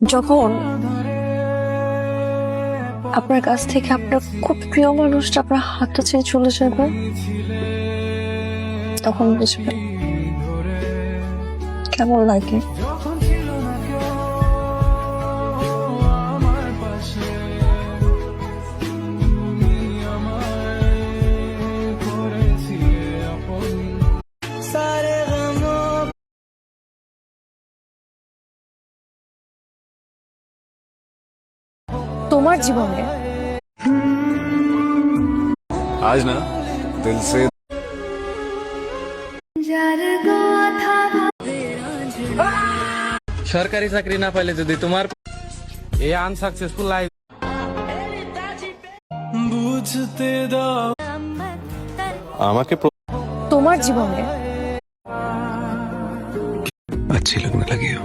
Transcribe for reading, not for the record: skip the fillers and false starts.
যখন আপনার কাছ থেকে আপনার খুব প্রিয় মানুষটা আপনার হাতটা ছেড়ে চলে যাবে, তখন বুঝবেন কেমন লাগে। তোমার জীবনে आज ना दिल से সরকারি চাকরি না পাইলে যদি তোমার এই আনসাকসেসফুল লাইফ বুঝতে দাও আমাকে তোমার জীবনে अच्छी लगने लगी हो।